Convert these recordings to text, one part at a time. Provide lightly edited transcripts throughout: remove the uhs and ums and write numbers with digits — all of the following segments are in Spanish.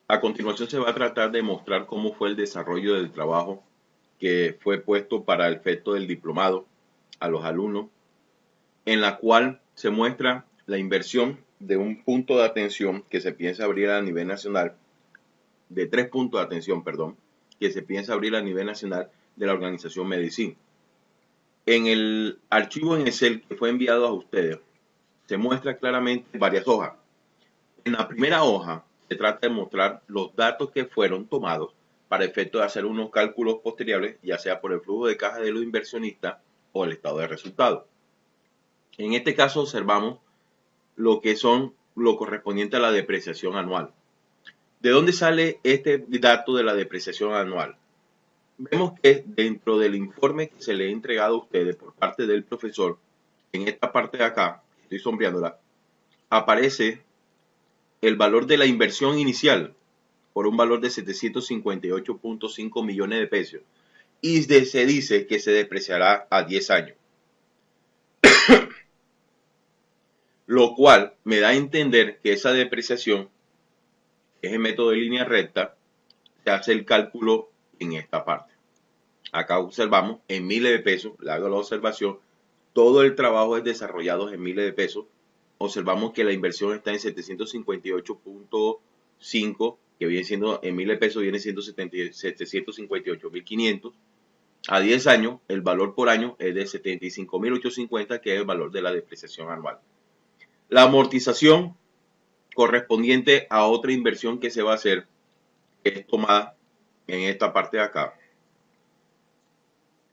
A continuación se va a tratar de mostrar cómo fue el desarrollo del trabajo que fue puesto para el efecto del diplomado a los alumnos, en la cual se muestra la inversión de un punto de atención que se piensa abrir a nivel nacional, de 3 puntos de atención, perdón, que se piensa abrir a nivel nacional de la organización Medicine. En el archivo en Excel que fue enviado a ustedes, se muestra claramente varias hojas. En la primera hoja se trata de mostrar los datos que fueron tomados para efecto de hacer unos cálculos posteriores, ya sea por el flujo de caja de los inversionistas o el estado de resultados. En este caso observamos lo que son lo correspondiente a la depreciación anual. ¿De dónde sale este dato de la depreciación anual? Vemos que dentro del informe que se le ha entregado a ustedes por parte del profesor, en esta parte de acá, estoy sombreándola, aparece el valor de la inversión inicial por un valor de 758.5 millones de pesos y se dice que se depreciará a 10 años. Lo cual me da a entender que esa depreciación es el método de línea recta, se hace el cálculo en esta parte. Acá observamos en miles de pesos, le hago la observación, todo el trabajo es desarrollado en miles de pesos. Observamos que la inversión está en 758.5, que viene siendo en miles de pesos, viene siendo 758.500. A 10 años, el valor por año es de 75.850, que es el valor de la depreciación anual. La amortización correspondiente a otra inversión que se va a hacer es tomada en esta parte de acá.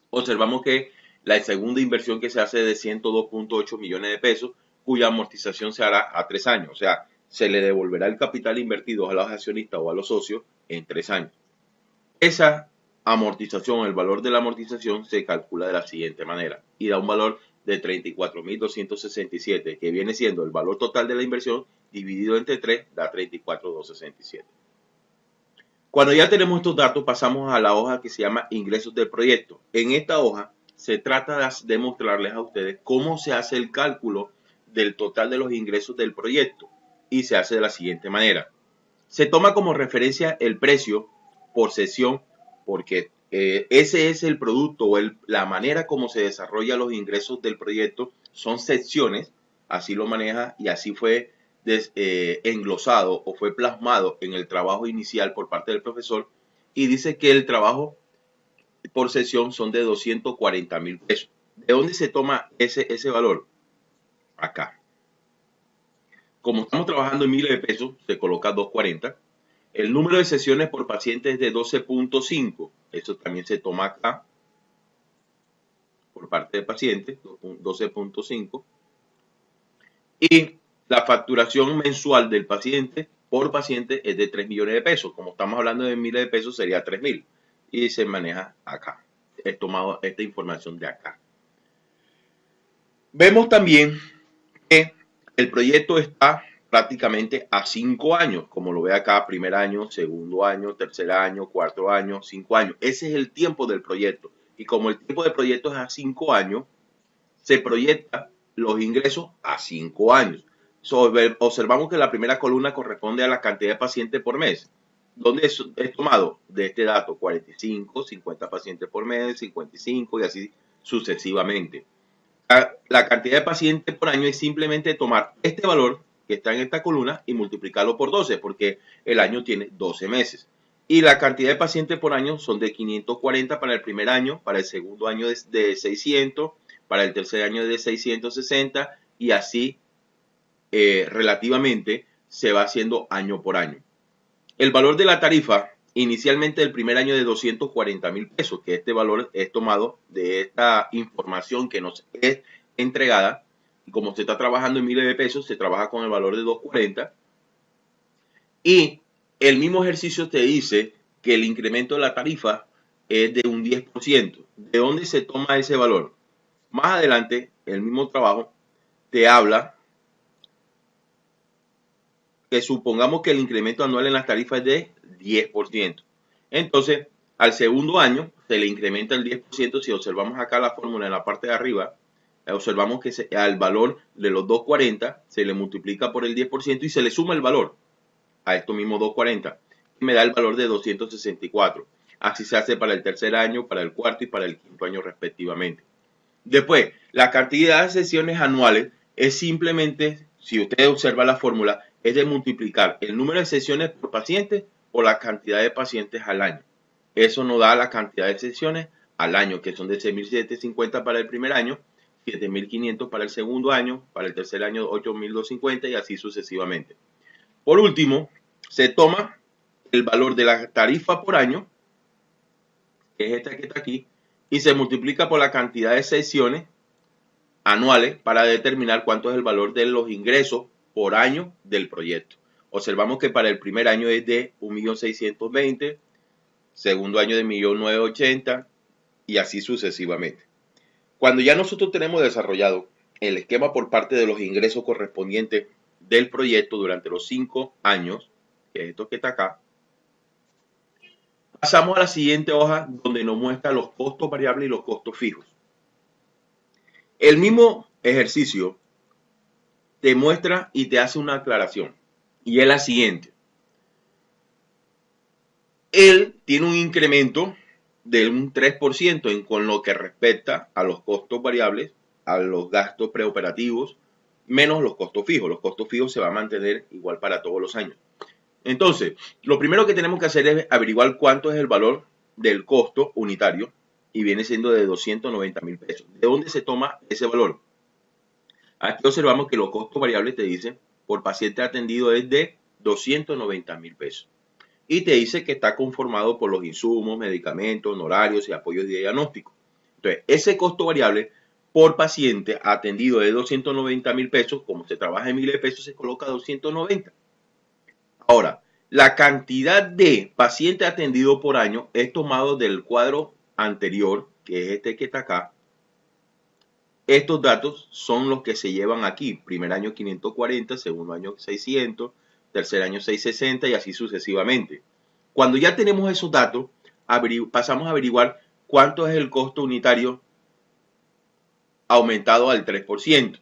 Observamos que la segunda inversión que se hace es de 102.8 millones de pesos, cuya amortización se hará a 3 años. O sea, se le devolverá el capital invertido a los accionistas o a los socios en 3 años. Esa amortización, el valor de la amortización se calcula de la siguiente manera y da un valor de 34.267, que viene siendo el valor total de la inversión dividido entre 3, da 34.267. Cuando ya tenemos estos datos, pasamos a la hoja que se llama ingresos del proyecto. En esta hoja se trata de mostrarles a ustedes cómo se hace el cálculo del total de los ingresos del proyecto y se hace de la siguiente manera. Se toma como referencia el precio por sesión porque ese es el producto o la manera como se desarrollan los ingresos del proyecto. Son secciones, así lo maneja y así fue englosado o fue plasmado en el trabajo inicial por parte del profesor, y dice que el trabajo por sesión son de 240.000 pesos. ¿De dónde se toma ese valor? Acá. Como estamos trabajando en miles de pesos, se coloca 240. El número de sesiones por paciente es de 12.5. Eso también se toma acá por parte del paciente, 12.5. Y la facturación mensual del paciente por paciente es de 3 millones de pesos. Como estamos hablando de miles de pesos, sería 3.000. Y se maneja acá. He tomado esta información de acá. Vemos también que el proyecto está prácticamente a 5 años, como lo ve acá, primer año, segundo año, tercer año, cuarto año, 5 años. Ese es el tiempo del proyecto. Y como el tiempo del proyecto es a 5 años, se proyecta los ingresos a 5 años. Observamos que la primera columna corresponde a la cantidad de pacientes por mes. ¿Dónde es tomado? De este dato, 45, 50 pacientes por mes, 55 y así sucesivamente. La cantidad de pacientes por año es simplemente tomar este valor que está en esta columna y multiplicarlo por 12, porque el año tiene 12 meses. Y la cantidad de pacientes por año son de 540 para el primer año, para el segundo año de 600, para el tercer año de 660 y así relativamente se va haciendo año por año. El valor de la tarifa inicialmente del primer año de 240.000 pesos, que este valor es tomado de esta información que nos es entregada, y como se está trabajando en miles de pesos, se trabaja con el valor de 240, y el mismo ejercicio te dice que el incremento de la tarifa es de un 10%. ¿De dónde se toma ese valor? Más adelante, el mismo trabajo te habla que supongamos que el incremento anual en las tarifas es de 10%. Entonces, al segundo año se le incrementa el 10%. Si observamos acá la fórmula en la parte de arriba, observamos que al valor de los 240 se le multiplica por el 10% y se le suma el valor a estos mismos 240. y me da el valor de 264. Así se hace para el tercer año, para el cuarto y para el quinto año respectivamente. Después, la cantidad de sesiones anuales es simplemente, si usted observa la fórmula, es de multiplicar el número de sesiones por paciente por la cantidad de pacientes al año. Eso nos da la cantidad de sesiones al año, que son de 6.750 para el primer año, 7.500 para el segundo año, para el tercer año 8.250 y así sucesivamente. Por último, se toma el valor de la tarifa por año, que es esta que está aquí, y se multiplica por la cantidad de sesiones anuales para determinar cuánto es el valor de los ingresos por año del proyecto. Observamos que para el primer año es de 1.620.000, segundo año de 1.980.000 y así sucesivamente. Cuando ya nosotros tenemos desarrollado el esquema por parte de los ingresos correspondientes del proyecto durante los 5 años, que es esto que está acá, pasamos a la siguiente hoja donde nos muestra los costos variables y los costos fijos. El mismo ejercicio te muestra y te hace una aclaración y es la siguiente. Él tiene un incremento de un 3% con lo que respecta a los costos variables, a los gastos preoperativos, menos los costos fijos. Los costos fijos se van a mantener igual para todos los años. Entonces, lo primero que tenemos que hacer es averiguar cuánto es el valor del costo unitario y viene siendo de 290.000 pesos. ¿De dónde se toma ese valor? Aquí observamos que los costos variables te dicen por paciente atendido es de 290.000 pesos. Y te dice que está conformado por los insumos, medicamentos, honorarios y apoyos de diagnóstico. Entonces, ese costo variable por paciente atendido de 290.000 pesos, como se trabaja en miles de pesos, se coloca 290. Ahora, la cantidad de pacientes atendidos por año es tomado del cuadro anterior, que es este que está acá. Estos datos son los que se llevan aquí. Primer año 540, segundo año 600, tercer año 660 y así sucesivamente. Cuando ya tenemos esos datos, pasamos a averiguar cuánto es el costo unitario aumentado al 3%.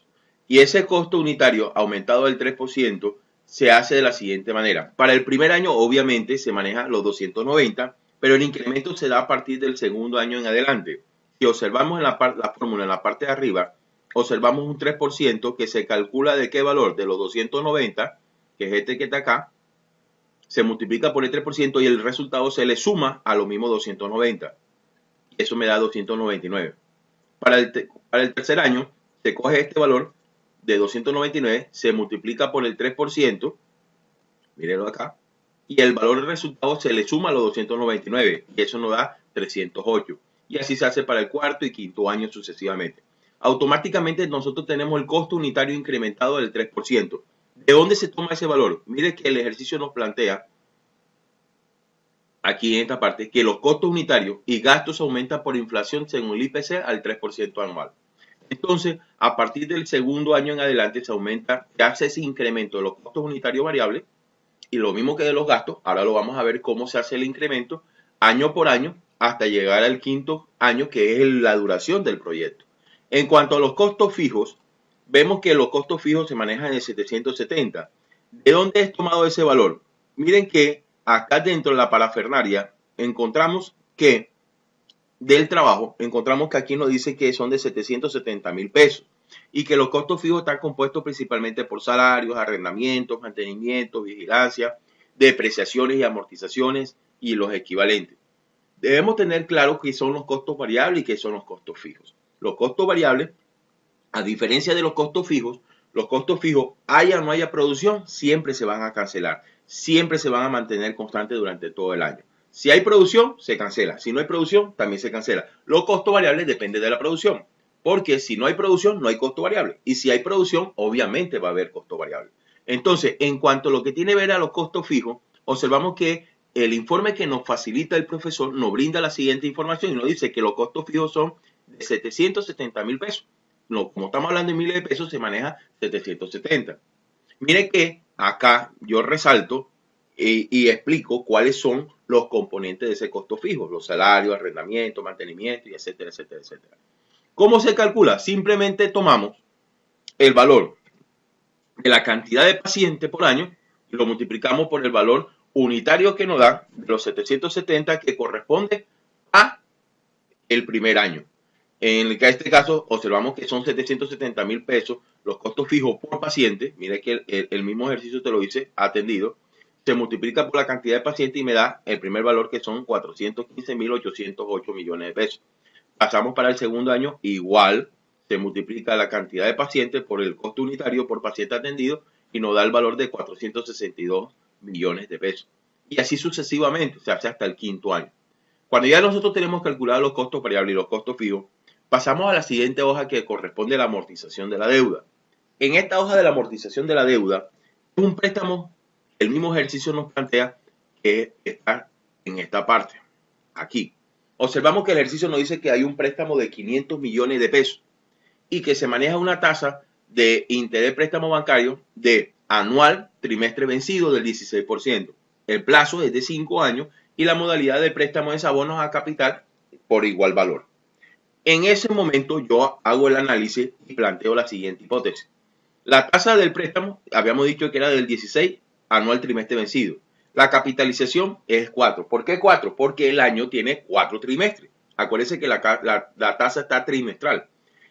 Y ese costo unitario aumentado al 3% se hace de la siguiente manera. Para el primer año, obviamente, se maneja los 290, pero el incremento se da a partir del segundo año en adelante. Si observamos en la fórmula en la parte de arriba, observamos un 3% que se calcula de qué valor, de los 290, que es este que está acá, se multiplica por el 3% y el resultado se le suma a los mismos 290. Y eso me da 299. Para el tercer año, se coge este valor de 299, se multiplica por el 3%, mírenlo acá, y el valor del resultado se le suma a los 299, y eso nos da 308. Y así se hace para el cuarto y quinto año sucesivamente. Automáticamente nosotros tenemos el costo unitario incrementado del 3%. ¿De dónde se toma ese valor? Mire que el ejercicio nos plantea, aquí en esta parte, que los costos unitarios y gastos aumentan por inflación según el IPC al 3% anual. Entonces, a partir del segundo año en adelante se aumenta, se hace ese incremento de los costos unitarios variables y lo mismo que de los gastos. Ahora lo vamos a ver cómo se hace el incremento año por año hasta llegar al quinto año, que es la duración del proyecto. En cuanto a los costos fijos, vemos que los costos fijos se manejan en 770. ¿De dónde es tomado ese valor? Miren que acá dentro de la parafernalia encontramos que del trabajo, encontramos que aquí nos dice que son de 770.000 pesos y que los costos fijos están compuestos principalmente por salarios, arrendamientos, mantenimientos, vigilancia, depreciaciones y amortizaciones y los equivalentes. Debemos tener claro qué son los costos variables y qué son los costos fijos. Los costos variables, a diferencia de los costos fijos, haya o no haya producción, siempre se van a cancelar, siempre se van a mantener constantes durante todo el año. Si hay producción, se cancela. Si no hay producción, también se cancela. Los costos variables dependen de la producción. Porque si no hay producción, no hay costo variable. Y si hay producción, obviamente va a haber costo variable. Entonces, en cuanto a lo que tiene que ver a los costos fijos, observamos que el informe que nos facilita el profesor nos brinda la siguiente información y nos dice que los costos fijos son de 770.000 pesos. No, como estamos hablando de miles de pesos, se maneja 770. Miren que acá yo resalto y explico cuáles son los componentes de ese costo fijo, los salarios, arrendamiento, mantenimiento, y etcétera, etcétera, etcétera. ¿Cómo se calcula? Simplemente tomamos el valor de la cantidad de pacientes por año y lo multiplicamos por el valor unitario que nos da de los 770 que corresponde a el primer año. En este caso, observamos que son 770.000 pesos los costos fijos por paciente. Mire que el mismo ejercicio te lo hice atendido. Se multiplica por la cantidad de pacientes y me da el primer valor, que son 415.808 millones de pesos. Pasamos para el segundo año, igual se multiplica la cantidad de pacientes por el costo unitario por paciente atendido y nos da el valor de 462 millones de pesos. Y así sucesivamente, se hace hasta el quinto año. Cuando ya nosotros tenemos calculados los costos variables y los costos fijos, pasamos a la siguiente hoja que corresponde a la amortización de la deuda. En esta hoja de la amortización de la deuda, es un préstamo, el mismo ejercicio nos plantea que está en esta parte, aquí. Observamos que el ejercicio nos dice que hay un préstamo de 500 millones de pesos y que se maneja una tasa de interés préstamo bancario de anual trimestre vencido del 16%. El plazo es de 5 años y la modalidad de préstamo es abonos a capital por igual valor. En ese momento yo hago el análisis y planteo la siguiente hipótesis. La tasa del préstamo, habíamos dicho que era del 16 anual trimestre vencido. La capitalización es 4. ¿Por qué 4? Porque el año tiene 4 trimestres. Acuérdense que la tasa está trimestral.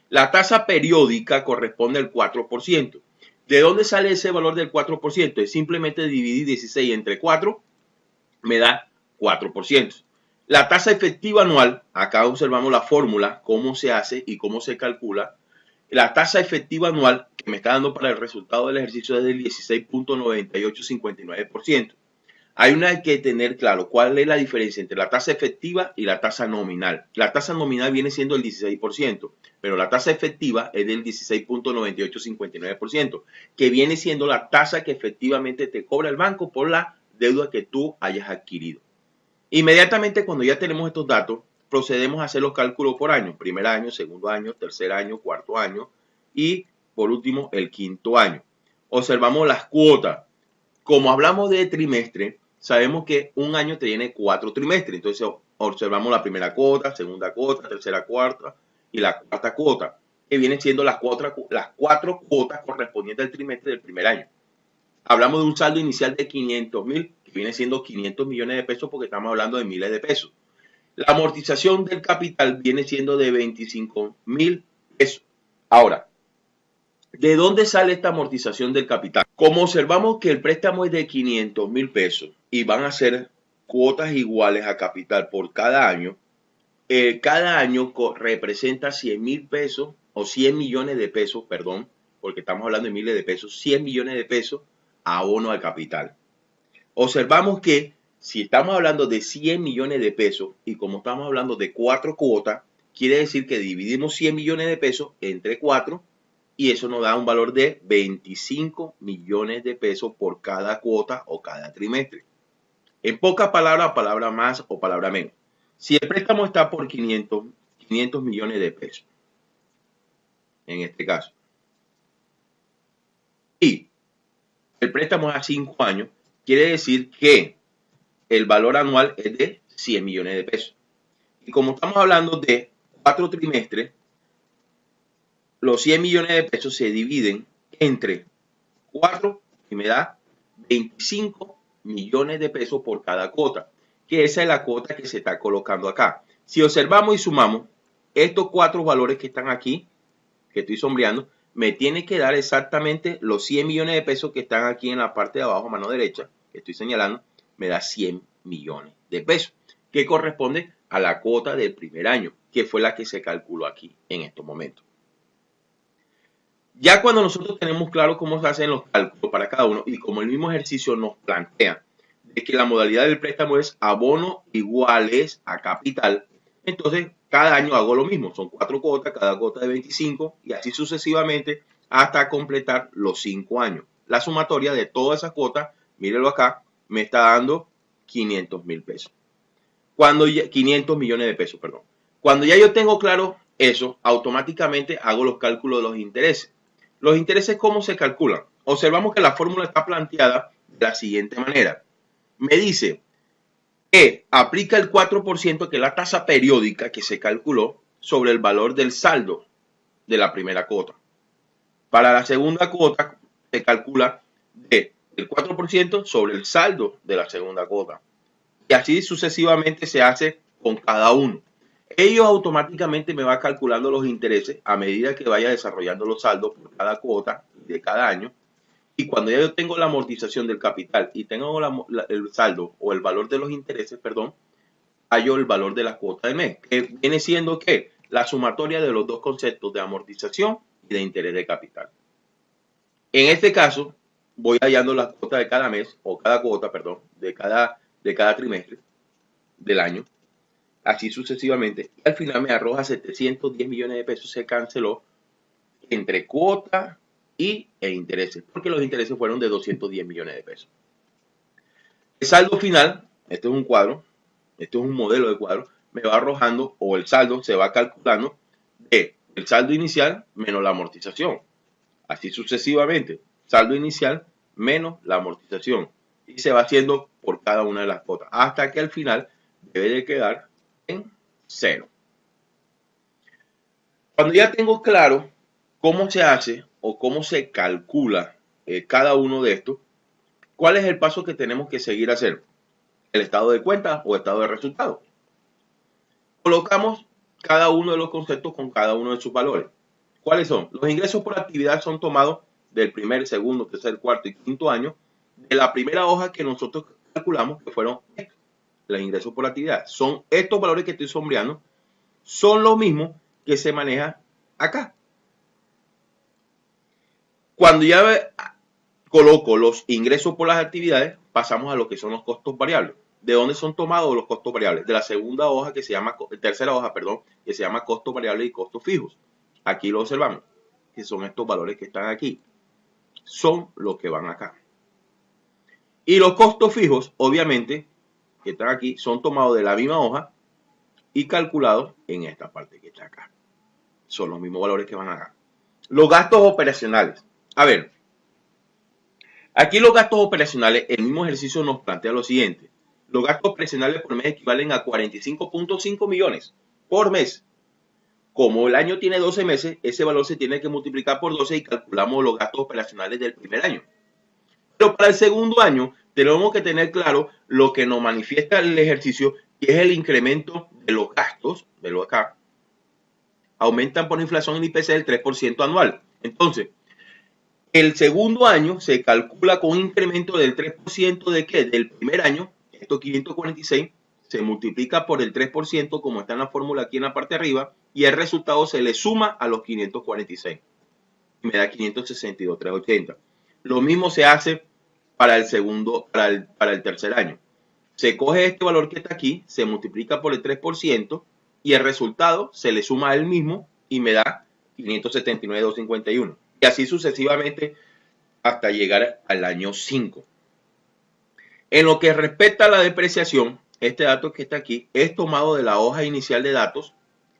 La tasa periódica corresponde al 4%. ¿De dónde sale ese valor del 4%? Es simplemente dividir 16 entre 4, me da 4%. La tasa efectiva anual, acá observamos la fórmula, cómo se hace y cómo se calcula. La tasa efectiva anual que me está dando para el resultado del ejercicio es del 16.9859%. Hay que tener claro cuál es la diferencia entre la tasa efectiva y la tasa nominal. La tasa nominal viene siendo el 16%, pero la tasa efectiva es del 16.9859%, que viene siendo la tasa que efectivamente te cobra el banco por la deuda que tú hayas adquirido. Inmediatamente cuando ya tenemos estos datos, procedemos a hacer los cálculos por año. Primer año, segundo año, tercer año, cuarto año y por último el quinto año. Observamos las cuotas. Como hablamos de trimestre, sabemos que un año tiene 4 trimestres. Entonces observamos la primera cuota, segunda cuota, tercera cuota y la cuarta cuota, que vienen siendo las 4 cuotas correspondientes al trimestre del primer año. Hablamos de un saldo inicial de 500.000, que viene siendo 500 millones de pesos porque estamos hablando de miles de pesos. La amortización del capital viene siendo de 25.000 pesos. Ahora, ¿de dónde sale esta amortización del capital? Como observamos que el préstamo es de 500.000 pesos y van a ser cuotas iguales a capital por cada año representa 100.000 pesos o 100 millones de pesos, perdón, porque estamos hablando de miles de pesos, 100 millones de pesos a abono al capital. Observamos que si estamos hablando de 100 millones de pesos y como estamos hablando de 4 cuotas, quiere decir que dividimos 100 millones de pesos entre 4 y eso nos da un valor de 25 millones de pesos por cada cuota o cada trimestre. En pocas palabras, palabra más o palabra menos. Si el préstamo está por 500 millones de pesos, en este caso, y el préstamo es a 5 años, quiere decir que el valor anual es de 100 millones de pesos. Y como estamos hablando de 4 trimestres, los 100 millones de pesos se dividen entre 4 y me da 25 millones de pesos por cada cuota, que esa es la cuota que se está colocando acá. Si observamos y sumamos estos 4 valores que están aquí, que estoy sombreando, me tiene que dar exactamente los 100 millones de pesos que están aquí en la parte de abajo, mano derecha, que estoy señalando, me da 100 millones de pesos, que corresponde a la cuota del primer año, que fue la que se calculó aquí en estos momentos. Ya cuando nosotros tenemos claro cómo se hacen los cálculos para cada uno y como el mismo ejercicio nos plantea de que la modalidad del préstamo es abonos iguales a capital, entonces cada año hago lo mismo, son 4 cuotas, cada cuota de 25 y así sucesivamente hasta completar los 5 años. La sumatoria de todas esas cuotas, mírenlo acá, me está dando 500.000 pesos. 500 millones de pesos, perdón. Cuando ya yo tengo claro eso, automáticamente hago los cálculos de los intereses. Los intereses, ¿cómo se calculan? Observamos que la fórmula está planteada de la siguiente manera. Me dice que aplica el 4%, que es la tasa periódica que se calculó sobre el valor del saldo de la primera cuota. Para la segunda cuota se calcula del el 4% sobre el saldo de la segunda cuota. Y así sucesivamente se hace con cada uno. Ellos automáticamente me va calculando los intereses a medida que vaya desarrollando los saldos por cada cuota de cada año. Y cuando ya yo tengo la amortización del capital y tengo el saldo o el valor de los intereses, perdón, hallo el valor de la cuota del mes, que viene siendo ¿qué? La sumatoria de los dos conceptos de amortización y de interés de capital. En este caso, voy hallando la cuota de cada mes, o cada cuota, perdón, de cada trimestre del año, así sucesivamente. Y al final me arroja 710 millones de pesos, se canceló entre cuota e intereses, porque los intereses fueron de 210 millones de pesos. El saldo final, este es un cuadro, este es un modelo de cuadro, me va arrojando, o el saldo se va calculando de el saldo inicial menos la amortización. Así sucesivamente, saldo inicial menos la amortización. Y se va haciendo por cada una de las cuotas, hasta que al final debe de quedar en 0. Cuando ya tengo claro cómo se hace o cómo se calcula cada uno de estos, ¿cuál es el paso que tenemos que seguir a hacer? El estado de cuenta o estado de resultado. Colocamos cada uno de los conceptos con cada uno de sus valores. ¿Cuáles son? Los ingresos por actividad son tomados del primer, segundo, tercer, cuarto y quinto año de la primera hoja que nosotros calculamos, que fueron estos, los ingresos por actividad. Son estos valores que estoy sombreando, son los mismos que se manejan acá. Cuando ya coloco los ingresos por las actividades, pasamos a lo que son los costos variables. ¿De dónde son tomados los costos variables? De la segunda hoja que se llama, tercera hoja, perdón, que se llama costos variables y costos fijos. Aquí lo observamos, que son estos valores que están aquí. Son los que van acá. Y los costos fijos, obviamente, que están aquí, son tomados de la misma hoja y calculados en esta parte que está acá. Son los mismos valores que van acá. Los gastos operacionales. A ver, aquí los gastos operacionales, el mismo ejercicio nos plantea lo siguiente. Los gastos operacionales por mes equivalen a 45.5 millones por mes. Como el año tiene 12 meses, ese valor se tiene que multiplicar por 12 y calculamos los gastos operacionales del primer año. Pero para el segundo año tenemos que tener claro lo que nos manifiesta el ejercicio, que es el incremento de los gastos, velo acá, aumentan por inflación en IPC del 3% anual. Entonces, el segundo año se calcula con un incremento del 3% de ¿qué? Del primer año, estos 546, se multiplica por el 3%, como está en la fórmula aquí en la parte de arriba, y el resultado se le suma a los 546. Y me da 562,380. Lo mismo se hace para el segundo, para el tercer año. Se coge este valor que está aquí, se multiplica por el 3%, y el resultado se le suma a él mismo y me da 579,251. Y así sucesivamente hasta llegar al año 5. En lo que respecta a la depreciación, este dato que está aquí es tomado de la hoja inicial de datos,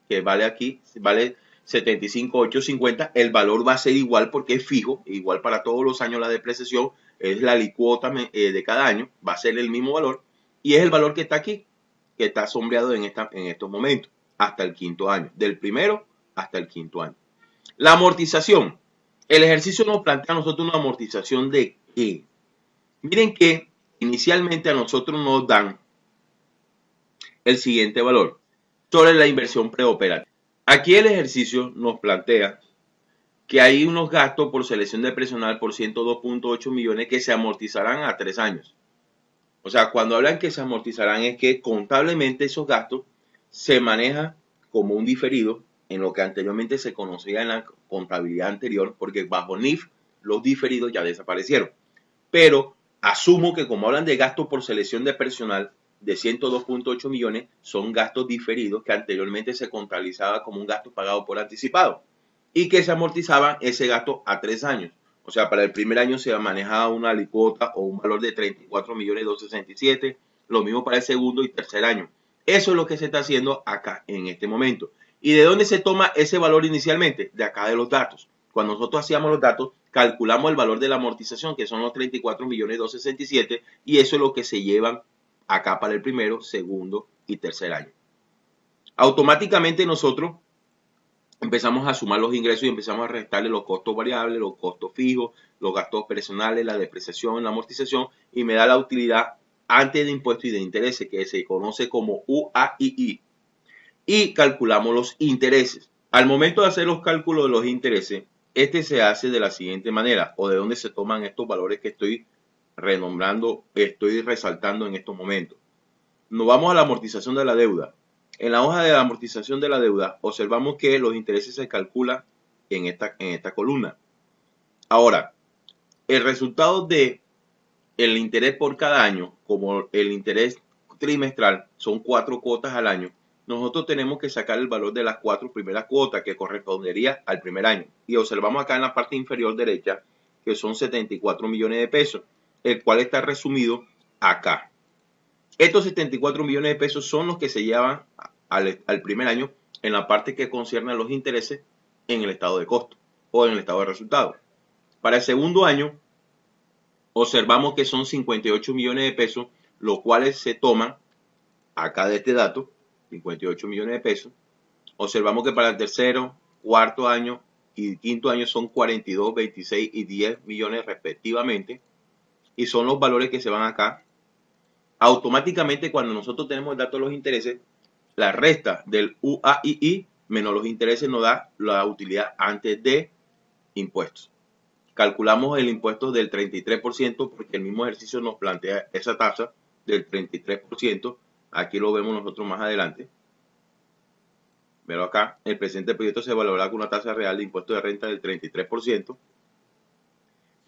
que vale aquí, vale 75,850. El valor va a ser igual porque es fijo, igual para todos los años la depreciación, es la alicuota de cada año, va a ser el mismo valor, y es el valor que está aquí, que está sombreado en estos momentos, hasta el quinto año, del primero hasta el quinto año. La amortización. El ejercicio nos plantea a nosotros una amortización de ¿qué? Miren que inicialmente a nosotros nos dan el siguiente valor sobre la inversión preoperativa. Aquí el ejercicio nos plantea que hay unos gastos por selección de personal por 102.8 millones que se amortizarán a 3 años. O sea, cuando hablan que se amortizarán es que contablemente esos gastos se manejan como un diferido en lo que anteriormente se conocía en la contabilidad anterior, porque bajo NIF los diferidos ya desaparecieron. Pero asumo que como hablan de gastos por selección de personal de 102.8 millones, son gastos diferidos que anteriormente se contabilizaba como un gasto pagado por anticipado y que se amortizaba ese gasto a 3 años. O sea, para el primer año se manejaba una alicuota o un valor de 34.267, lo mismo para el segundo y tercer año. Eso es lo que se está haciendo acá en este momento. ¿Y de dónde se toma ese valor inicialmente? De acá de los datos. Cuando nosotros hacíamos los datos, calculamos el valor de la amortización, que son los 34.267, y eso es lo que se llevan acá para el primero, segundo y tercer año. Automáticamente nosotros empezamos a sumar los ingresos y empezamos a restarle los costos variables, los costos fijos, los gastos personales, la depreciación, la amortización y me da la utilidad antes de impuestos y de intereses, que se conoce como UAII. Y calculamos los intereses. Al momento de hacer los cálculos de los intereses, este se hace de la siguiente manera, o de dónde se toman estos valores que estoy renombrando, estoy resaltando en estos momentos. Nos vamos a la amortización de la deuda. En la hoja de la amortización de la deuda, observamos que los intereses se calculan en esta columna. Ahora, el resultado de el interés por cada año, como el interés trimestral, son 4 cuotas al año, nosotros tenemos que sacar el valor de las 4 primeras cuotas que correspondería al primer año. Y observamos acá en la parte inferior derecha que son 74 millones de pesos, el cual está resumido acá. Estos 74 millones de pesos son los que se llevan al primer año en la parte que concierne a los intereses en el estado de costo o en el estado de resultado. Para el segundo año, observamos que son 58 millones de pesos, los cuales se toman acá de este dato, 58 millones de pesos. Observamos que para el tercero, cuarto año y quinto año son 42, 26 y 10 millones respectivamente. Y son los valores que se van acá. Automáticamente, cuando nosotros tenemos el dato de los intereses, la resta del UAII menos los intereses nos da la utilidad antes de impuestos. Calculamos el impuesto del 33% porque el mismo ejercicio nos plantea esa tasa del 33%. Aquí lo vemos nosotros más adelante. Pero acá, el presente proyecto se valorará con una tasa real de impuesto de renta del 33%.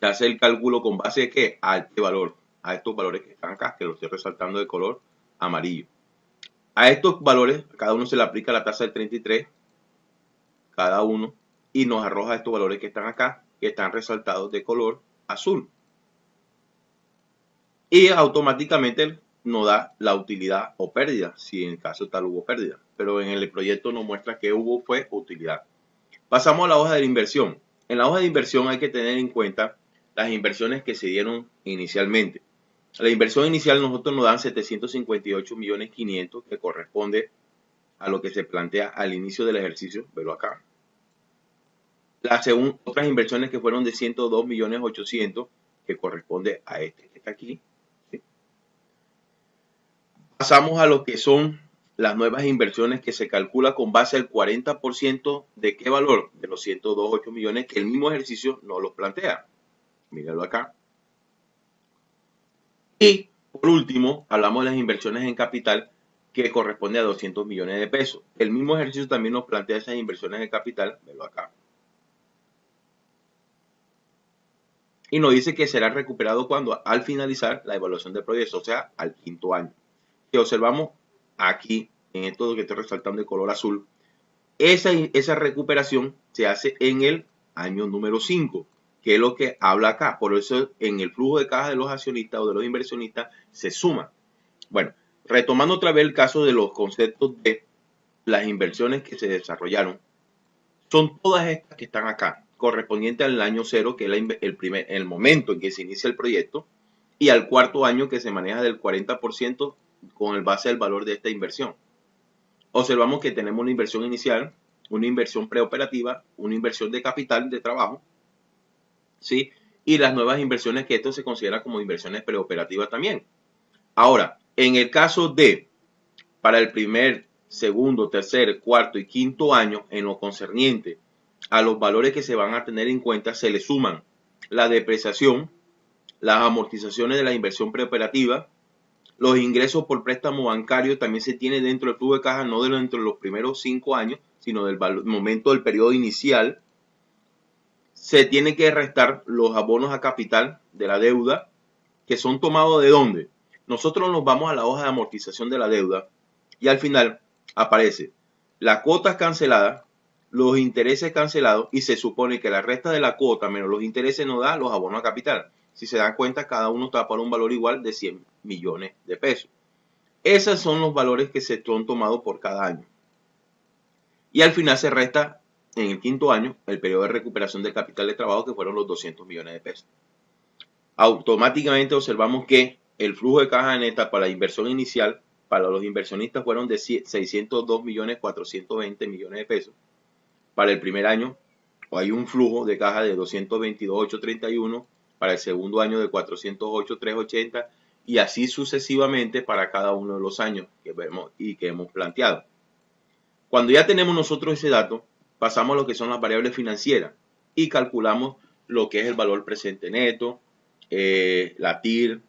Se hace el cálculo con base de ¿qué? A este valor, a estos valores que están acá, que los estoy resaltando de color amarillo. A estos valores, a cada uno se le aplica la tasa del 33, cada uno, y nos arroja estos valores que están acá, que están resaltados de color azul. Y automáticamente nos da la utilidad o pérdida, si en caso tal hubo pérdida. Pero en el proyecto nos muestra que fue utilidad. Pasamos a la hoja de la inversión. En la hoja de inversión hay que tener en cuenta las inversiones que se dieron inicialmente. La inversión inicial nosotros nos dan 758 millones 500, que corresponde a lo que se plantea al inicio del ejercicio, verlo acá. Según otras inversiones que fueron de 102 millones 800, que corresponde a este que está aquí. ¿Sí? Pasamos a lo que son las nuevas inversiones, que se calcula con base al 40% de qué valor, de los 102.8 millones que el mismo ejercicio nos los plantea. Míralo acá. Y por último, hablamos de las inversiones en capital, que corresponde a 200 millones de pesos. El mismo ejercicio también nos plantea esas inversiones en capital, velo acá. Y nos dice que será recuperado cuando al finalizar la evaluación del proyecto, o sea, al quinto año. Que observamos aquí, en esto que estoy resaltando de color azul, esa recuperación se hace en el año número 5, que es lo que habla acá. Por eso en el flujo de caja de los accionistas o de los inversionistas se suma. Bueno, retomando otra vez el caso de los conceptos de las inversiones que se desarrollaron, son todas estas que están acá, correspondientes al año 0, que es el momento en que se inicia el proyecto, y al cuarto año, que se maneja del 40% con el base del valor de esta inversión. Observamos que tenemos una inversión inicial, una inversión preoperativa, una inversión de capital de trabajo, ¿sí? Y las nuevas inversiones, que esto se considera como inversiones preoperativas también. Ahora, en el caso de, para el primer, segundo, tercer, cuarto y quinto año, en lo concerniente a los valores que se van a tener en cuenta, se le suman la depreciación, las amortizaciones de la inversión preoperativa, los ingresos por préstamo bancario también se tiene dentro del flujo de caja, no dentro de los primeros 5 años, sino del momento del periodo inicial. Se tiene que restar los abonos a capital de la deuda, que son tomados ¿de dónde? Nosotros nos vamos a la hoja de amortización de la deuda y al final aparece las cuotas canceladas, los intereses cancelados, y se supone que la resta de la cuota menos los intereses nos da los abonos a capital. Si se dan cuenta, cada uno está por un valor igual de 100 millones de pesos. Esos son los valores que se han tomado por cada año. Y al final se resta en el quinto año el periodo de recuperación del capital de trabajo, que fueron los 200 millones de pesos. Automáticamente observamos que el flujo de caja neta para la inversión inicial para los inversionistas fueron de 602 millones 420 millones de pesos. Para el primer año hay un flujo de caja de 222.831, para el segundo año de 408.380 y así sucesivamente para cada uno de los años que vemos y que hemos planteado. Cuando ya tenemos nosotros ese dato, pasamos a lo que son las variables financieras y calculamos lo que es el valor presente neto, la TIR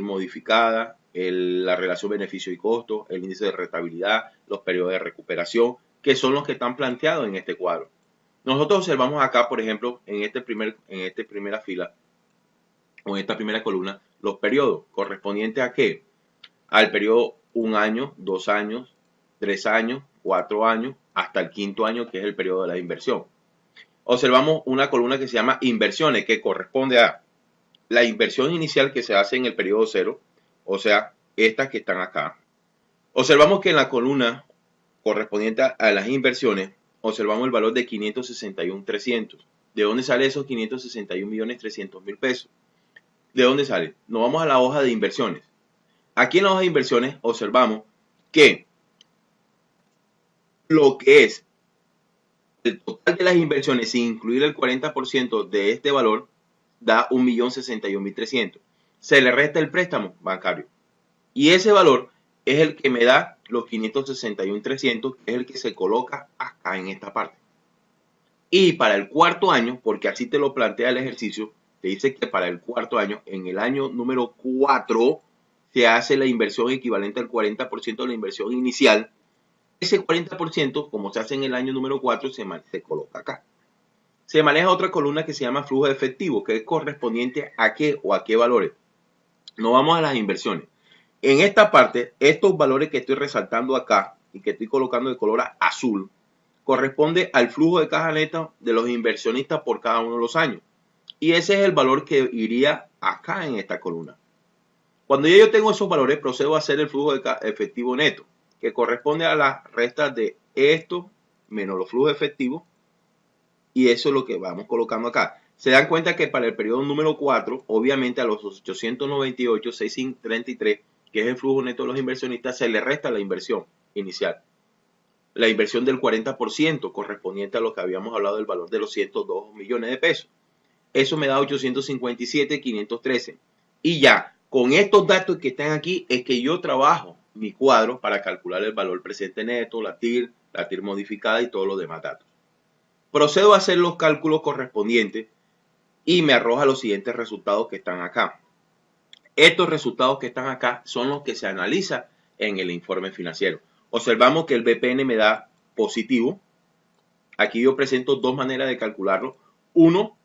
modificada, la relación beneficio y costo, el índice de rentabilidad, los periodos de recuperación, que son los que están planteados en este cuadro. Nosotros observamos acá, por ejemplo, en esta primera fila o en esta primera columna, los periodos correspondientes a qué? Al periodo 1 año, 2 años, 3 años, 4 años, hasta el quinto año, que es el periodo de la inversión. Observamos una columna que se llama inversiones, que corresponde a la inversión inicial que se hace en el periodo 0, o sea, estas que están acá. Observamos que en la columna correspondiente a las inversiones, observamos el valor de 561.300. ¿De dónde sale esos 561.300.000 pesos? ¿De dónde sale? Nos vamos a la hoja de inversiones. Aquí en la hoja de inversiones observamos que lo que es el total de las inversiones sin incluir el 40% de este valor da 1.061.300. Se le resta el préstamo bancario. Y ese valor es el que me da los 561.300, que es el que se coloca acá en esta parte. Y para el cuarto año, porque así te lo plantea el ejercicio, te dice que para el cuarto año, en el año número 4, se hace la inversión equivalente al 40% de la inversión inicial. Ese 40%, como se hace en el año número 4, se coloca acá. Se maneja otra columna que se llama flujo de efectivo, que es correspondiente a qué o a qué valores. No vamos a las inversiones. En esta parte, estos valores que estoy resaltando acá y que estoy colocando de color azul, corresponde al flujo de caja neta de los inversionistas por cada uno de los años. Y ese es el valor que iría acá en esta columna. Cuando yo tengo esos valores, procedo a hacer el flujo de efectivo neto, que corresponde a las restas de esto menos los flujos efectivos. Y eso es lo que vamos colocando acá. Se dan cuenta que para el periodo número 4, obviamente a los 898.633, que es el flujo neto de los inversionistas, se le resta la inversión inicial. La inversión del 40% correspondiente a lo que habíamos hablado del valor de los 102 millones de pesos. Eso me da 857.513. Y ya, con estos datos que están aquí, es que yo trabajo mi cuadro para calcular el valor presente neto, la TIR modificada y todos los demás datos. Procedo a hacer los cálculos correspondientes y me arroja los siguientes resultados que están acá. Estos resultados que están acá son los que se analizan en el informe financiero. Observamos que el BPN me da positivo. Aquí yo presento dos maneras de calcularlo. Uno,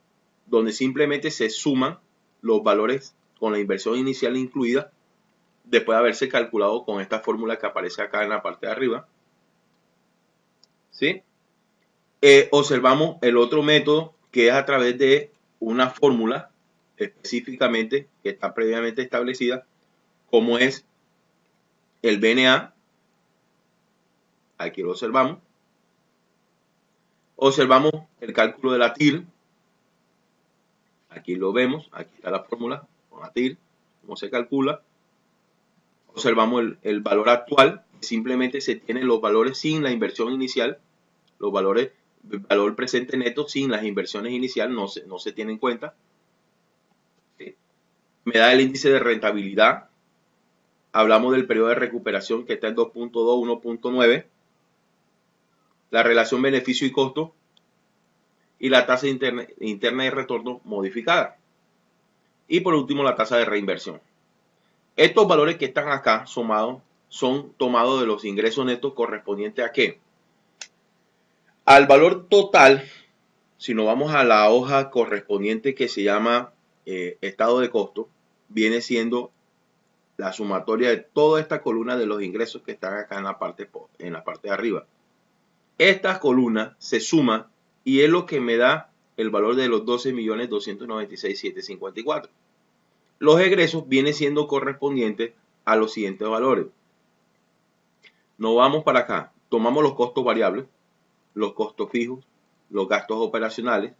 donde simplemente se suman los valores con la inversión inicial incluida, después de haberse calculado con esta fórmula que aparece acá en la parte de arriba. ¿Sí? Observamos el otro método, que es a través de una fórmula específicamente que está previamente establecida, como es el BNA. Aquí lo observamos. Observamos el cálculo de la TIR. Aquí lo vemos. Aquí está la fórmula con la TIR, cómo se calcula. Observamos el valor actual. Simplemente se tienen los valores sin la inversión inicial. Los valores, el valor presente neto sin las inversiones iniciales no se tiene en cuenta. ¿Sí? Me da el índice de rentabilidad. Hablamos del periodo de recuperación que está en 2.2, 1.9. La relación beneficio y costo y la tasa interna de retorno modificada. Y por último, la tasa de reinversión. Estos valores que están acá sumados son tomados de los ingresos netos correspondientes a qué? Al valor total, si nos vamos a la hoja correspondiente que se llama estado de costo, viene siendo la sumatoria de toda esta columna de los ingresos que están acá en la parte de arriba. Esta columna se suma y es lo que me da el valor de los 12.296.754. Los egresos vienen siendo correspondientes a los siguientes valores. Nos vamos para acá, tomamos los costos variables, los costos fijos, los gastos operacionales,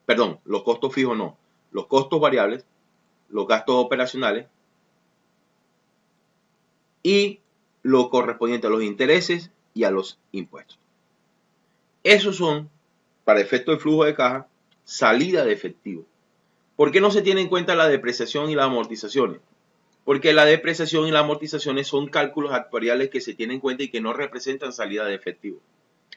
perdón, los costos fijos no, los costos variables, los gastos operacionales y lo correspondiente a los intereses y a los impuestos. Esos son para efecto de flujo de caja, salida de efectivo. ¿Por qué no se tiene en cuenta la depreciación y las amortizaciones? Porque la depreciación y las amortizaciones son cálculos actuariales que se tienen en cuenta y que no representan salida de efectivo.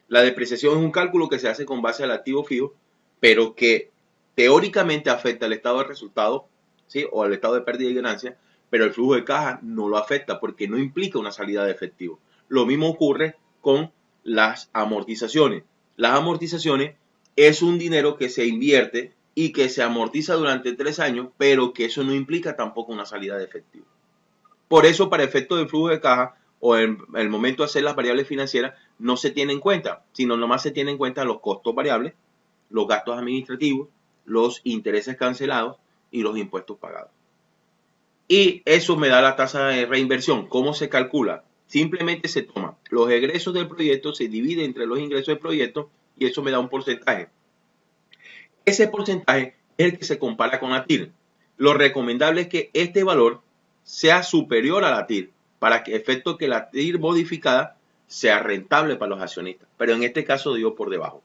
La depreciación es un cálculo que se hace con base al activo fijo, pero que teóricamente afecta al estado de resultados, ¿sí? O al estado de pérdida y ganancia, pero el flujo de caja no lo afecta porque no implica una salida de efectivo. Lo mismo ocurre con las amortizaciones. Las amortizaciones es un dinero que se invierte y que se amortiza durante 3 años, pero que eso no implica tampoco una salida de efectivo. Por eso, para efectos de flujo de caja o en el momento de hacer las variables financieras, no se tiene en cuenta, sino nomás se tiene en cuenta los costos variables, los gastos administrativos, los intereses cancelados y los impuestos pagados. Y eso me da la tasa de reinversión. ¿Cómo se calcula? Simplemente se toma los egresos del proyecto, se divide entre los ingresos del proyecto y eso me da un porcentaje. Ese porcentaje es el que se compara con la TIR. Lo recomendable es que este valor sea superior a la TIR para que efecto que la TIR modificada sea rentable para los accionistas. Pero en este caso dio por debajo.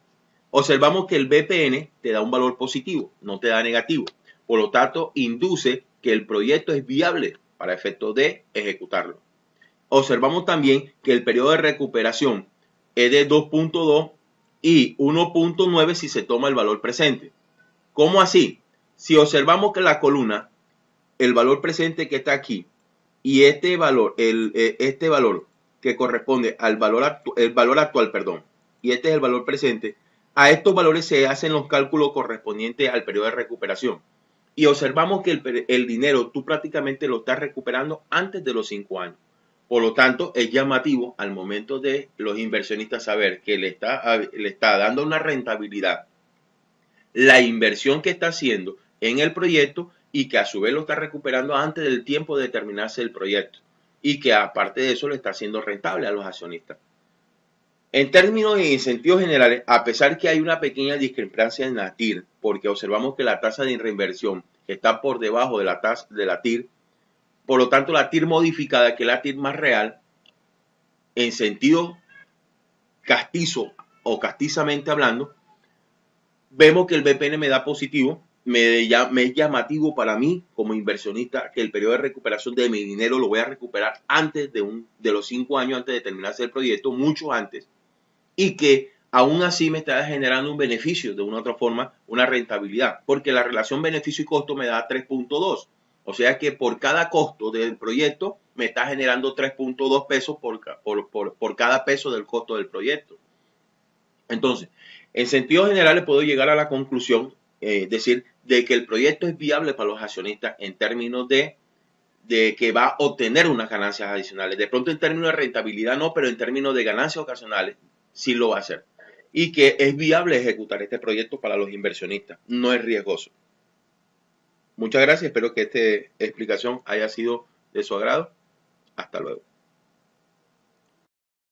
Observamos que el BPN te da un valor positivo, no te da negativo. Por lo tanto, induce que el proyecto es viable para efecto de ejecutarlo. Observamos también que el periodo de recuperación es de 2.2 y 1.9 si se toma el valor presente. ¿Cómo así? Si observamos que la columna, el valor presente que está aquí y este valor que corresponde al valor actual, y este es el valor presente, a estos valores se hacen los cálculos correspondientes al periodo de recuperación. Y observamos que el dinero tú prácticamente lo estás recuperando antes de los 5 años. Por lo tanto, es llamativo al momento de los inversionistas saber que le está dando una rentabilidad la inversión que está haciendo en el proyecto y que a su vez lo está recuperando antes del tiempo de terminarse el proyecto y que aparte de eso le está haciendo rentable a los accionistas. En términos de incentivos generales, a pesar que hay una pequeña discrepancia en la TIR, porque observamos que la tasa de reinversión está por debajo de la tasa de la TIR, por lo tanto la TIR modificada, que es la TIR más real, en sentido castizo o castizamente hablando, vemos que el BPN me da positivo, me es llamativo para mí como inversionista que el periodo de recuperación de mi dinero lo voy a recuperar antes de los 5 años antes de terminarse el proyecto, mucho antes, y que aún así me está generando un beneficio de una u otra forma, una rentabilidad, porque la relación beneficio y costo me da 3.2. O sea que por cada costo del proyecto me está generando 3.2 pesos por cada peso del costo del proyecto. Entonces, en sentido general, puedo llegar a la conclusión, decir, de que el proyecto es viable para los accionistas en términos de que va a obtener unas ganancias adicionales. De pronto en términos de rentabilidad no, pero en términos de ganancias ocasionales sí lo va a hacer. Y que es viable ejecutar este proyecto para los inversionistas, no es riesgoso. Muchas gracias, espero que esta explicación haya sido de su agrado. Hasta luego.